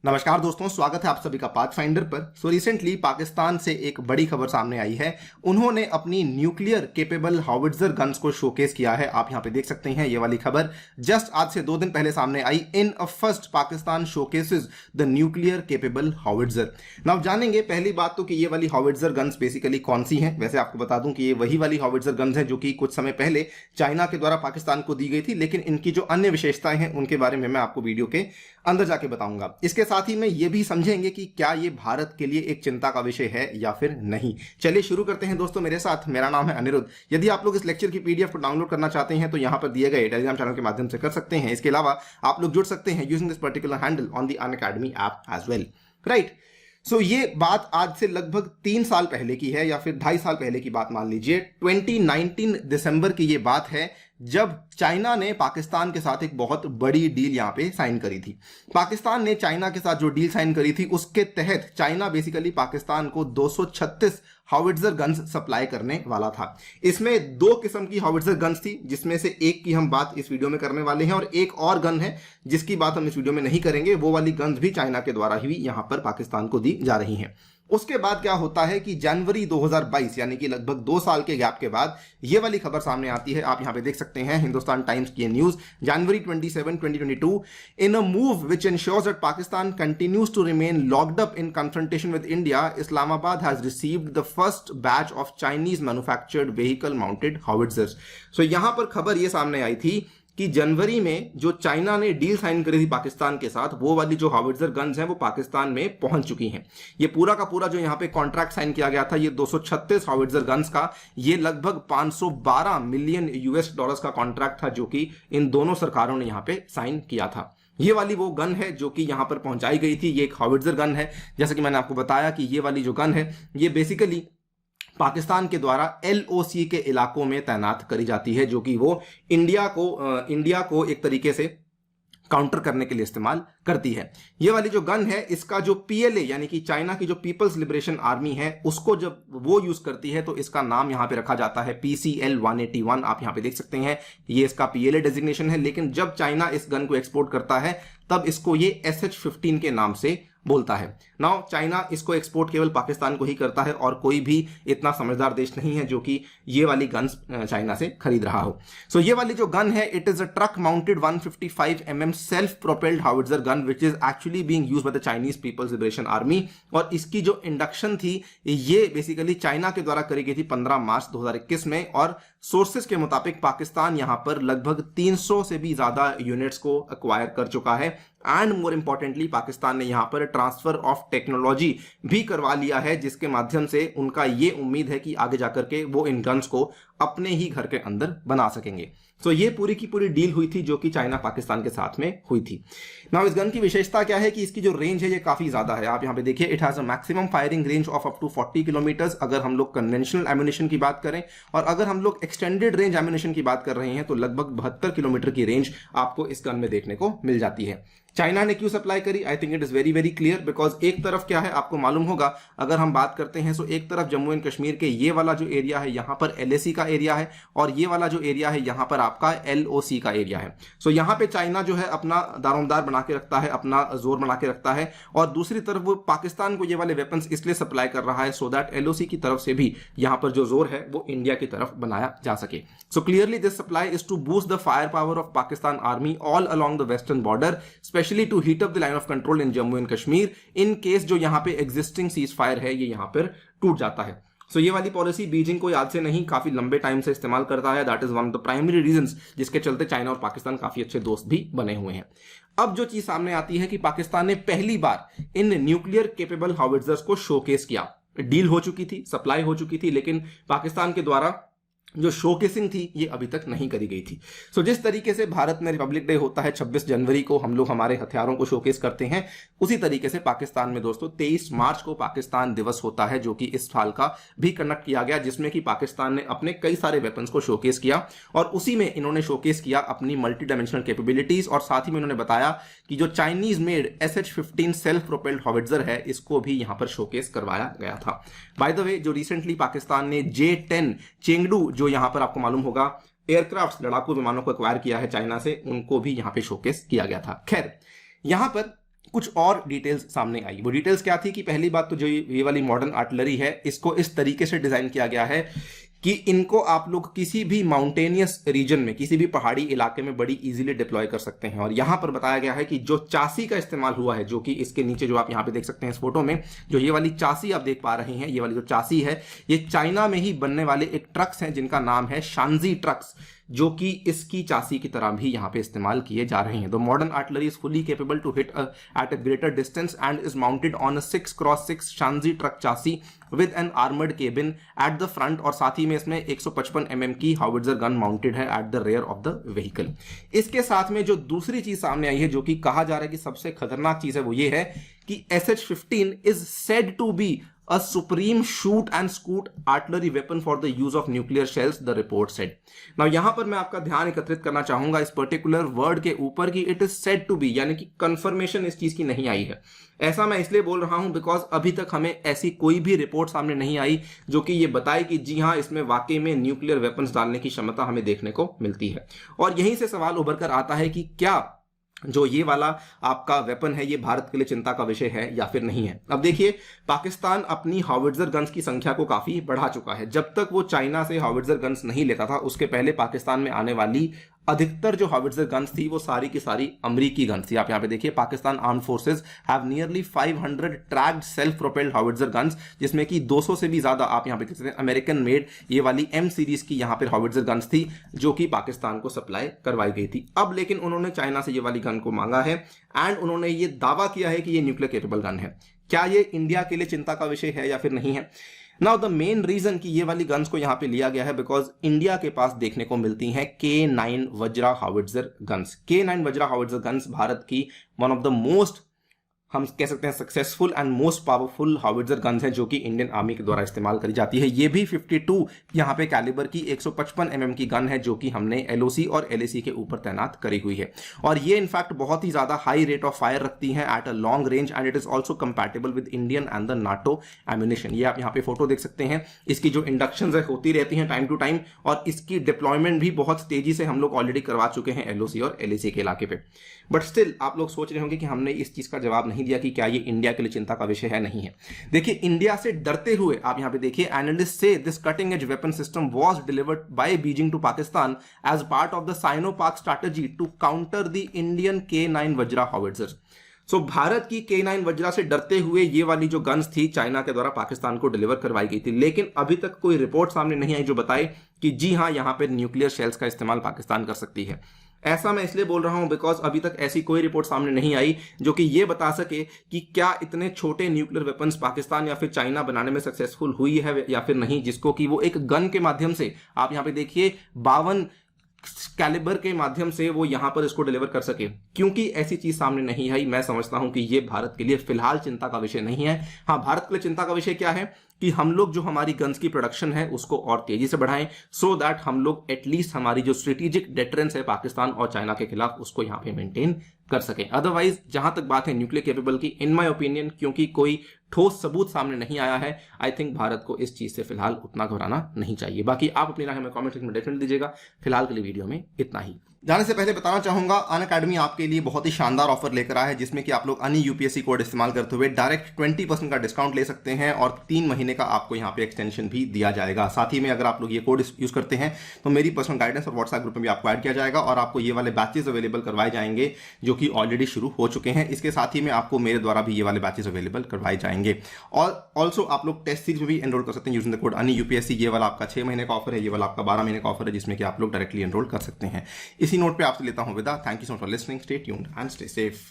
नमस्कार दोस्तों, स्वागत है आप सभी का पाथ फाइंडर पर। रिसेंटली पाकिस्तान से एक बड़ी खबर सामने आई है। उन्होंने अपनी न्यूक्लियर केपेबल हाउविट्जर गन्स को शोकेस किया है। आप यहां पे देख सकते हैं ये वाली खबर जस्ट आज से 2 दिन पहले सामने आई। In a first Pakistan showcases the nuclear capable howitzer. Now जानेंगे पहली बात तो कि ये वाली हाउविट्जर गन्स बेसिकली कौन सी हैं। वैसे आपको बता दूं कि ये वही वाली हाउविट्जर गन्स हैं जो कि कुछ समय पहले चाइना के द्वारा पाकिस्तान को दी गई थी, लेकिन इनकी जो अन्य विशेषताएं हैं उनके बारे में मैं आपको वीडियो के अंदर जाके बताऊंगा। इसके साथ ही में ये भी समझेंगे कि क्या ये भारत के लिए एक चिंता का विषय है या फिर नहीं। चलिए शुरू करते हैं दोस्तों मेरे साथ। मेरा नाम है अनिरुद्ध। यदि आप लोग इस लेक्चर की पीडीएफ को डाउनलोड करना चाहते हैं तो यहां पर दिए गए टेलीग्राम चैनल के माध्यम से कर सकते हैं। इसके अलावा आप लोग जुड़ सकते हैं using this particular handle on the Unacademy app as well, right. So ये बात आज से लगभग 3 साल पहले की है या फिर 2.5 साल पहले की बात मान लीजिए। 2019 दिसंबर की ये बात है जब चाइना ने पाकिस्तान के साथ एक बहुत बड़ी डील यहां पे साइन करी थी। पाकिस्तान ने चाइना के साथ जो डील साइन करी थी उसके तहत चाइना बेसिकली पाकिस्तान को 236 हाउविट्जर गन्स सप्लाई करने वाला था। इसमें 2 किस्म की हाउविट्जर गन्स थी, जिसमें से एक की हम बात इस वीडियो में करने वाले हैं और एक और गन है जिसकी बात हम इस वीडियो में नहीं करेंगे। वो वाली गन्स भी चाइना के द्वारा ही यहां पर पाकिस्तान को दी जा रही हैं। उसके बाद क्या होता है कि जनवरी 2022 यानी कि लगभग 2 साल के गैप के बाद ये वाली खबर सामने आती है। आप यहां पे देख सकते हैं हिंदुस्तान टाइम्स की news, January 27, 2022, in a move which ensures that Pakistan continues to remain locked up in confrontation with India, Islamabad has received the first batch of Chinese manufactured vehicle mounted howitzers. So यहां पर खबर ये सामने आई थी कि जनवरी में जो चाइना ने डील साइन करी थी पाकिस्तान के साथ, वो वाली जो हाउविट्जर गन्स हैं वो पाकिस्तान में पहुंच चुकी हैं। ये पूरा का पूरा जो यहाँ पे कॉन्ट्रैक्ट साइन किया गया था ये 236 हाउविट्जर गन्स का, ये लगभग 512 मिलियन यूएस डॉलर्स का कॉन्ट्रैक्ट था जो कि इन दोनों सरकारों ने यहाँ पे साइन किया था। ये वाली वो गन है जो कि यहां पर पहुंचाई गई थी। ये एक हाउविट्जर गन है। जैसा कि मैंने आपको बताया कि ये वाली जो गन है ये बेसिकली पाकिस्तान के द्वारा एलओसी के इलाकों में तैनात करी जाती है, जो कि वो इंडिया को एक तरीके से काउंटर करने के लिए इस्तेमाल करती है। ये वाली जो गन है इसका जो पीएलए यानी कि चाइना की जो पीपल्स लिबरेशन आर्मी है उसको जब वो यूज करती है तो इसका नाम यहां पे रखा जाता है PCL 181। आप यहां पे देख सकते हैं ये इसका पीएलए डेजिग्नेशन है। लेकिन जब चाइना इस गन को एक्सपोर्ट करता है तब इसको ये SH-15 के नाम से बोलता है। नाउ चाइना इसको एक्सपोर्ट केवल पाकिस्तान को ही करता है और कोई भी इतना समझदार देश नहीं है जो कि ये वाली गन्स चाइना से खरीद रहा हो। सो ये वाली जो गन है it is a truck mounted 155 mm self propelled howitzer gun which is actually being used by the Chinese People's Liberation Army. और इसकी जो इंडक्शन थी ये बेसिकली चाइना के द्वारा करी गई थी 15 मार्च 2021 में। और सोर्सेस के मुताबिक पाकिस्तान यहां पर लगभग 300 से भी ज्यादा यूनिट्स को एक्वायर कर चुका है। एंड मोर इंपॉर्टेंटली पाकिस्तान ने यहां पर ट्रांसफर ऑफ टेक्नोलॉजी भी करवा लिया है, जिसके माध्यम से उनका ये उम्मीद है कि आगे जाकर के वो इन गन्स को अपने ही घर के अंदर बना सकेंगे। सो ये पूरी की पूरी डील हुई थी जो कि चाइना पाकिस्तान के साथ में हुई थी। नाउ इस गन की विशेषता क्या है कि इसकी जो रेंज है ये काफी ज्यादा है। आप यहां पे देखिए it has a maximum firing range of up to 40 kilometres अगर हम लोग कन्वेंशनल एम्यूनिशन की बात करें, और अगर हम लोग एक्सटेंडेड रेंज एम्यूनिशन की बात कर रहे हैं तो लगभग 72 किलोमीटर की रेंज आपको इस गन में देखने को मिल जाती है। चाइना ने क्यों सप्लाई करी? I think it is very very clear, because एक तरफ क्या है आपको मालूम होगा, अगर हम बात करते हैं तो एक तरफ जम्मू एंड कश्मीर के ये वाला जो एरिया है यहां पर LAC का एरिया है और ये वाला जो एरिया है यहां पर आपका LOC का एरिया है। सो यहां पे चाइना जो है अपना दारोमदार बना के रखता है, अपना जोर बना के रखता है, और दूसरी तरफ वो पाकिस्तान को ये वाले वेपन्स इसलिए सप्लाई कर रहा है सो दैट LOC की तरफ से भी यहां पर जो जोर है वो इंडिया की तरफ बनाया जा सके। So clearly this supply is to boost the fire power of Pakistan army all along the western border, especially to heat up the line of control in Jammu and Kashmir in case जो यहां पे एग्जिस्टिंग सीज फायर है ये यहां पर टूट जाता है। सो ये वाली पॉलिसी बीजिंग को याद से नहीं काफी लंबे टाइम से इस्तेमाल करता है। That is one of the primary reasons जिसके चलते चाइना और पाकिस्तान काफी अच्छे दोस्त भी बने हुए हैं। अब जो चीज सामने आती है कि पाकिस्तान ने पहली बार इन न्यूक्लियर केपेबल हाउविट्जर्स को शोकेस किया। डील हो चुकी थी, सप्लाई हो चुकी थी, लेकिन पाकिस्तान के द्वारा जो शोकेसिंग थी ये अभी तक नहीं करी गई थी। सो जिस तरीके से भारत में रिपब्लिक डे होता है 26 जनवरी को, हम लोग हमारे हथियारों को शोकेस करते हैं, उसी तरीके से पाकिस्तान में दोस्तों 23 मार्च को पाकिस्तान दिवस होता है जो कि इस साल का भी कंडक्ट किया गया, जिसमें कि पाकिस्तान ने अपने कई सारे वेपन्स को शोकेस किया और उसी में इन्होंने शोकेस किया अपनी मल्टी डायमेंशनल कैपेबिलिटीज। और साथ ही में इन्होंने बताया कि जो Chinese made SH-15 self propelled howitzer है इसको भी यहां पर शोकेस करवाया गया था। बाय द वे जो रिसेंटली पाकिस्तान ने J-10 चेंगडू जो यहां पर आपको मालूम होगा एयरक्राफ्ट लड़ाकू विमानों को एक्वायर किया है चाइना से, उनको भी यहां पे शोकेस किया गया था। खैर यहां पर कुछ और डिटेल्स सामने आई। वो डिटेल्स क्या थी कि पहली बात तो जो ये वाली मॉडर्न आर्टिलरी है, इसको इस तरीके से डिजाइन किया गया है कि इनको आप लोग किसी भी माउंटेनियस रीजन में, किसी भी पहाड़ी इलाके में बड़ी इजीली डिप्लॉय कर सकते हैं। और यहां पर बताया गया है कि जो चासी का इस्तेमाल हुआ है, जो कि इसके नीचे जो आप यहां पे देख सकते हैं इस फोटो में, जो ये वाली चासी आप देख पा रहे हैं, ये वाली जो चासी है, ये चाइना में ही बनने वाले एक ट्रक्स हैं जिनका नाम है शांजी ट्रक्स, जो कि इसकी चासी की तरह भी यहां पे इस्तेमाल किए जा रहे हैं। The modern artillery is fully capable to hit at a greater distance and is mounted on a 6x6 Shaanxi truck chassis with an armoured cabin at the front, और साथ ही में इसमें 155 mm की हाउविट्जर गन माउंटेड है at the rear of the vehicle. इसके साथ में जो दूसरी चीज सामने आई है, जो कि कहा जा रहा है कि सबसे खतरनाक चीज है, वो ये है कि SH-15 is said to be a supreme shoot and scoot artillery weapon for the use of nuclear shells, the report said. Now यहां पर मैं आपका ध्यान एकत्रित करना चाहूंगा इस पर्टिकुलर वर्ड के ऊपर कि it is said to be, यानी कि कंफर्मेशन इस चीज की नहीं आई है। ऐसा मैं इसलिए बोल रहा हूं बिकॉज अभी तक हमें ऐसी कोई भी रिपोर्ट सामने नहीं आई जो कि ये बताए कि जी हां, इसमें वाकई में न्यूक्लियर वेपन्स डालने की क्षमता हमें देखने को मिलती है। और यहीं से सवाल उभर कर आता है कि क्या जो ये वाला आपका वेपन है, ये भारत के लिए चिंता का विषय है या फिर नहीं है। अब देखिए, पाकिस्तान अपनी हाविट्जर गन्स की संख्या को काफी बढ़ा चुका है। जब तक वो चाइना से हाविट्जर गन्स नहीं लेता था, उसके पहले पाकिस्तान में आने वाली अधिकतर जो हाविट्जर गन्स थी वो सारी की सारी अमेरिकी गन्स थी। आप यहां पे देखिए, Pakistan arm forces have nearly 500 tracked self propelled howitzer guns, जिसमें कि 200 से भी ज्यादा आप यहां पे देख सकते हैं अमेरिकन मेड ये वाली M सीरीज की यहां पर हाविट्जर गन्स थी, जो कि पाकिस्तान को सप्लाई करवाई गई थी। अब लेकिन उन्होंने चाइना से ये वाली गन को मांगा है एंड उन्होंने ये दावा किया है कि ये न्यूक्लियर केपेबल गन है। क्या ये इंडिया के लिए चिंता का विषय है या फिर नहीं है? नाउ द मेन रीजन कि ये वाली गन्स को यहां पे लिया गया है बिकॉज इंडिया के पास देखने को मिलती हैं K9 Vajra howitzer guns. K9 Vajra howitzer guns Bharat की वन ऑफ द मोस्ट, हम कह सकते हैं, successful and most powerful howitzer guns हैं, जो कि इंडियन आर्मी के द्वारा इस्तेमाल करी जाती है। ये भी 52 यहां पे कैलिबर की 155 mm की गन है, जो कि हमने LOC और LAC के ऊपर तैनात करी हुई है। और ये इनफैक्ट बहुत ही ज्यादा हाई रेट ऑफ फायर रखती हैं at a long range and it is also compatible with Indian and the NATO ammunition. ये आप यहाँ पे फोटो देख सकते हैं। इसकी जो इंडक्शन होती रहती हैं टाइम टू टाइम, और इसकी डिप्लॉयमेंट भी बहुत तेजी से हम लोग ऑलरेडी करवा चुके हैं LOC और LAC के इलाके पे। बट स्टिल आप लोग सोच रहे होंगे कि हमने इस चीज का जवाब नहीं दिया कि क्या ये इंडिया के लिए चिंता का विषय है, नहीं है। देखिए, इंडिया से डरते हुए आप यहां पे देखिए, एनालिस्ट से this cutting edge weapon system was delivered by Beijing to Pakistan as part of the साइनो-पाक strategy to counter the Indian K9 Vajra हाविट्जर। सो भारत की K9 वज्रा से डरते हुए ये वाली जो गन्स थी चाइना के द्वारा पाकिस्तान को डिलीवर करवाई गई थी, लेकिन अभी तक कोई रिपोर्ट सामने नहीं आई जो बताए कि जी हां, यहां पे न्यूक्लियर शेल्स का इस्तेमाल पाकिस्तान कर सकती है। ऐसा मैं इसलिए बोल रहा हूं बिकॉज अभी तक ऐसी कोई रिपोर्ट सामने नहीं आई जो कि ये बता सके कि क्या इतने छोटे न्यूक्लियर वेपन्स पाकिस्तान या फिर चाइना बनाने में सक्सेसफुल हुई है या फिर नहीं, जिसको कि वो एक गन के माध्यम से, आप यहां पे देखिए 52 कैलिबर के माध्यम से वो यहां पर इसको डिलीवर कर सके। क्योंकि ऐसी चीज सामने नहीं आई, मैं समझता हूं कि ये भारत के लिए फिलहाल चिंता का विषय नहीं है। हाँ, भारत के लिए चिंता का विषय क्या है कि हम लोग जो हमारी गन्स की प्रोडक्शन है उसको और तेजी से बढ़ाएं, सो दैट हम लोग एटलीस्ट हमारी जो स्ट्रेटेजिक डेटरेंस है पाकिस्तान और चाइना के खिलाफ उसको यहां पे मेंटेन कर सके। अदरवाइज जहां तक बात है न्यूक्लियर केपेबल की, इन माय ओपिनियन, क्योंकि कोई ठोस सबूत सामने नहीं आया है, आई थिंक भारत को इस चीज से फिलहाल उतना घबराना नहीं चाहिए। बाकी आप अपनी राय हमें कमेंट सेक्शन में डेफिनेटली दीजिएगा। फिलहाल के लिए वीडियो में इतना ही। जाने से पहले बताना चाहूंगा, अनअकैडमी आपके लिए बहुत ही शानदार ऑफर लेकर आया है, जिसमें कि आप लोग अनि UPSC कोड इस्तेमाल करते हुए डायरेक्ट 20% का डिस्काउंट ले सकते हैं और 3 महीने का आपको यहाँ पे एक्सटेंशन भी दिया जाएगा। साथ ही में अगर आप लोग ये कोड यूज करते हैं तो मेरी पर्सनल गाइडेंस और व्हाट्सएप ग्रुप में भी आपको ऐड किया जाएगा और आपको ये वाले बैचेस अवेलेबल करवाए जाएंगे जो कि ऑलरेडी शुरू हो चुके हैं। इसके साथ ही में आपको मेरे द्वारा भी ये वाले बैचेस अवेलेबल करवाए जाएंगे। और ऑल्सो आप लोग टेस्ट सीरीज में भी एनरोल कर सकते हैं यूजिंग द कोड अनि UPSC। ये वाला आपका 6 महीने का ऑफर है, ये वाला आपका 12 महीने का ऑफर है, जिसमें कि आप लोग डायरेक्टली एनरोल कर सकते हैं। इसी नोट पर आपसे लेता हूं विदा। Thank you so much for listening. Stay tuned and stay safe.